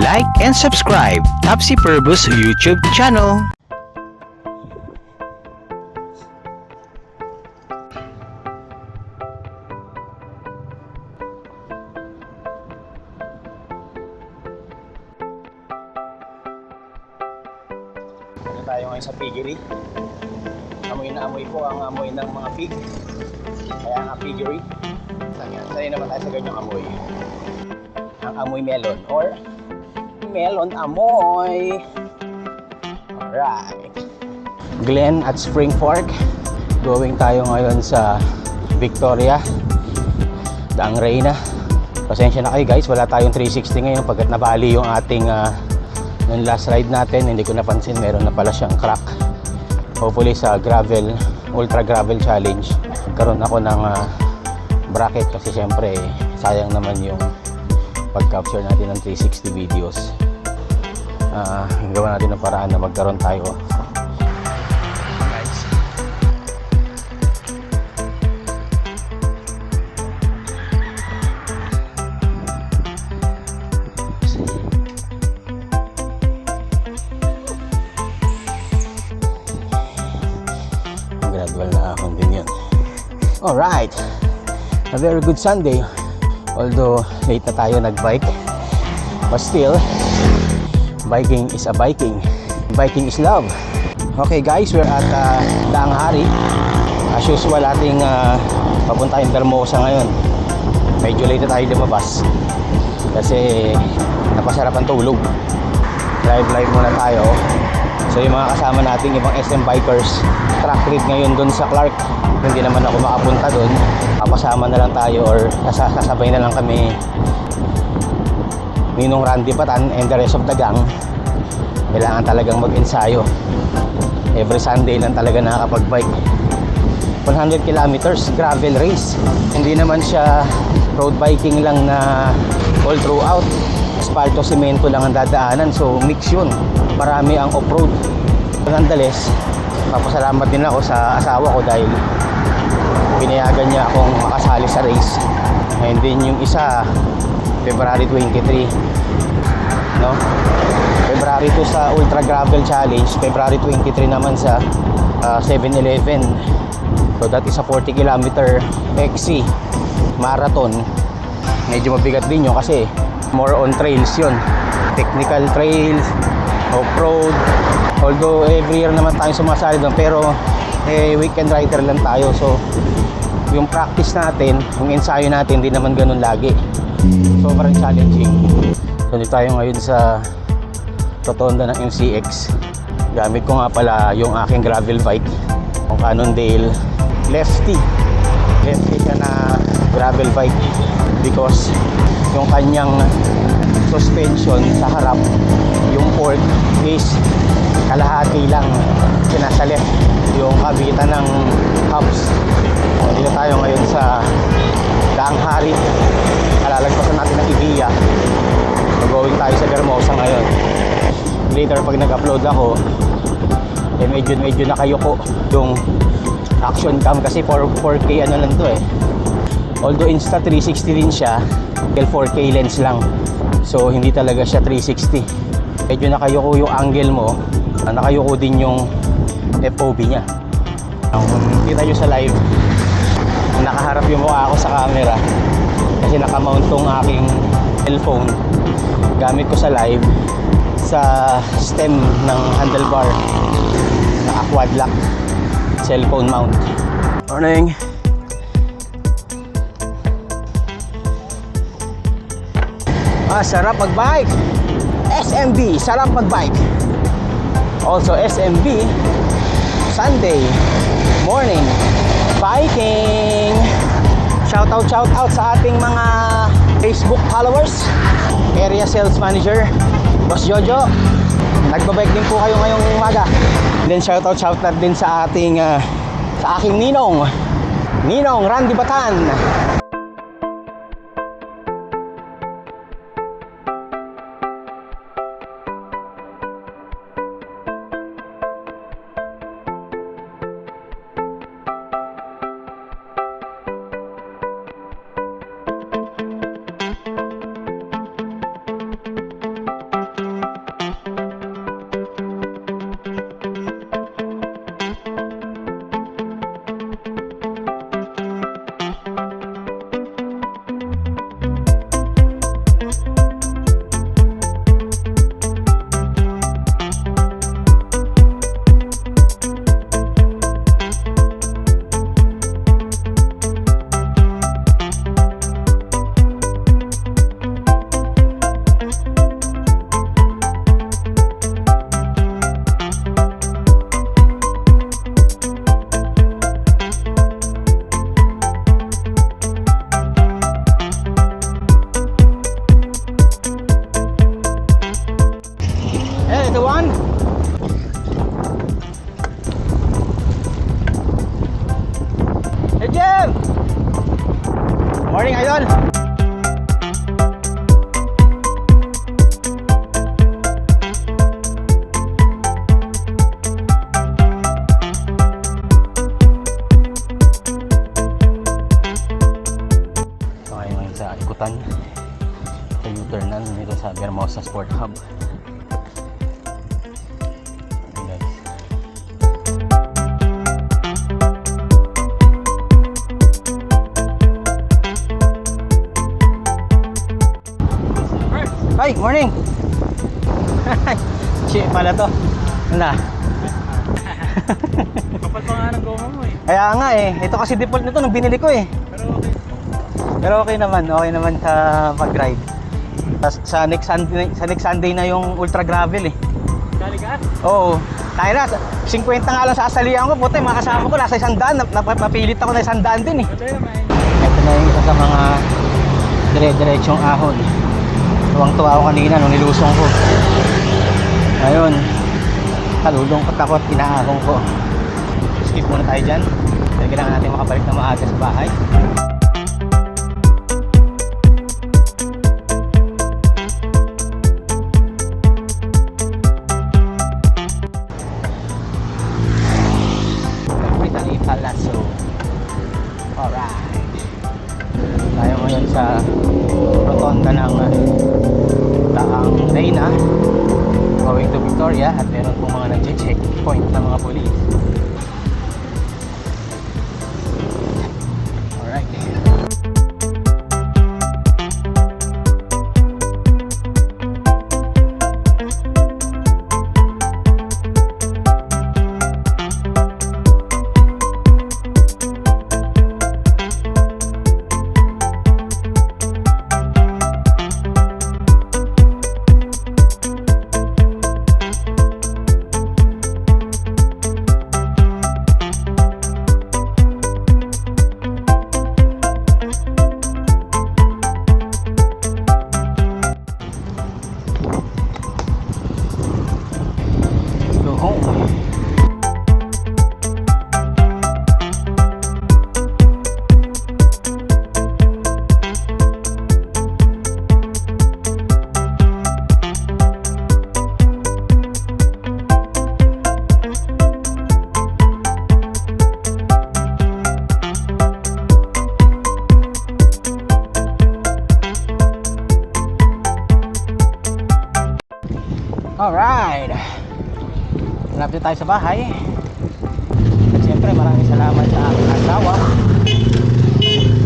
like and subscribe Topsy Purbus YouTube channel. Tayo ngayon sa piggery. Amoy na amoy ko ang amoy ng mga pig. Kaya nga piggery. Sanay naman tayo sa ganyang amoy. Ang amoy melon or melon amoy. Alright. Glen at Spring Fork. Going tayo ngayon sa Victoria, Daang Reyna. Pasensya na kayo guys, wala tayong 360 ngayon pagkat nabali yung ating yung last ride natin. Hindi ko napansin meron na pala siyang crack. Hopefully sa gravel, ultra gravel challenge, karoon ako ng bracket kasi syempre sayang naman yung pag-capture natin ng 360 videos. Gawa natin ng paraan na magkaroon tayo. Guys, gradual na ahon din yun. Alright, a very good Sunday. Although late na tayo nag-bike, but still, biking is a biking. Biking is love. Okay guys, we're at Daang Hari. As usual, ating papunta yung Hermosa ngayon. Medyo late na tayo lumabas kasi napasarap ang tulog. Live muna tayo. So yung mga kasama nating ibang SM bikers, track trip ngayon dun sa Clark. Hindi naman ako makapunta dun. Kapasama na lang tayo or sasabay na lang kami Ninong Randy Patan and the rest of the gang. Kailangan talagang mag-ensayo. Every Sunday lang talaga nakakapag-bike. 100 kilometers, gravel race. Hindi naman siya road biking lang na all throughout. Asfalto, semento lang ang dadaanan. So mix yun. Marami ang off-road. Nonetheless, papasalamat din ako sa asawa ko dahil pinayagan niya akong makasali sa race. And then yung isa, February 23, no? February 2 sa Ultra Gravel Challenge, February 23 naman sa 7-Eleven. So that is a 40 kilometer XC marathon. Medyo mabigat din yun kasi more on trails yun. Technical trails, off-road. Although every year naman tayo sumasali doon, pero weekend rider lang tayo. So yung practice natin, yung ensayo natin, hindi naman ganun lagi. Sobrang challenging. So dito tayo ngayon sa rotonda ng MCX. Gamit ko nga pala yung aking gravel bike, yung Cannondale Lefty siya na gravel bike because yung kanyang suspension sa harap, yung fork is kalahati lang, nasa left yung kabitan ng hubs. Dito tayo ngayon sa Daang Hari. Kalalagpasan natin ng Ibiya. Going tayo sa Hermosa ngayon. Later pag nag-upload ako, medyo nakayuko yung action cam kasi 4K ano lang to eh. Although Insta 360 din siya, 4K lens lang. So hindi talaga siya 360. Medyo nakayuko yung angle mo, nakayuko din yung FOV niya. Kung kita nyo sa live, nakaharap yung mukha ako sa camera kasi nakamount tong aking cellphone. Gamit ko sa live sa stem ng handlebar, naka quad lock cellphone mount. Morning. Sarap mag-bike. SMB, sarap mag-bike. Also SMB, Sunday morning biking. Shout out sa ating mga Facebook followers. Area Sales Manager Boss Jojo, nagbabike din po kayo ngayong umaga. Then shout out din sa ating sa aking Ninong Randy Batan. U-turnan nito sa Vermosa Sport Hub. Ayan, guys. Hi, morning! Shit pala to. Ano? Kapal pa nga ng goma mo eh. Kaya nga eh, ito kasi default nito nung binili ko eh. Pero okay. Pero okay naman sa pag-ride. Tapos sa next Sunday na yung ultra gravel eh. Dali ka? Oo. Tayo na, 50 nga lang sa asalihan ko, puta, mga kasama ko nasa 100, napapilit ako na 100 din eh. Ito yun naman. Ito na yung isa sa mga dire-diretsyong ahon. Tuwang-tuwa ako kanina nung nilusong ko. Ayun, kalulungkot ako at inaahon ko. Skip muna tayo dyan. Dahil kailangan natin makabalik na maaga sa bahay. Brittany Palazzo. Alright. Tayo ngayon sa rotonda ng Daang Reyna going to Victoria at meron pong mga nag-check point ng mga police. Alright. Go home. Alright. Malapit tayo sa bahay. At siyempre maraming salamat sa aking asawa.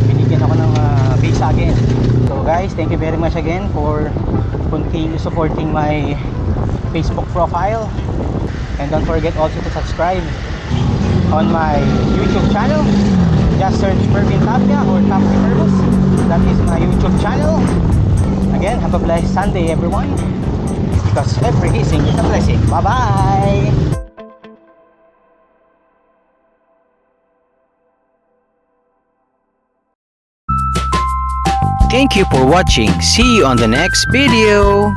Binigyan ako ng visa again. So guys, thank you very much again for continue supporting my Facebook profile. And don't forget also to subscribe on my YouTube channel. Just search Mervin Tapia or Tapsi Perbus. That is my YouTube channel. Again, have a blessed Sunday everyone. Because every kissing is a blessing. Bye-bye! Thank you for watching. See you on the next video.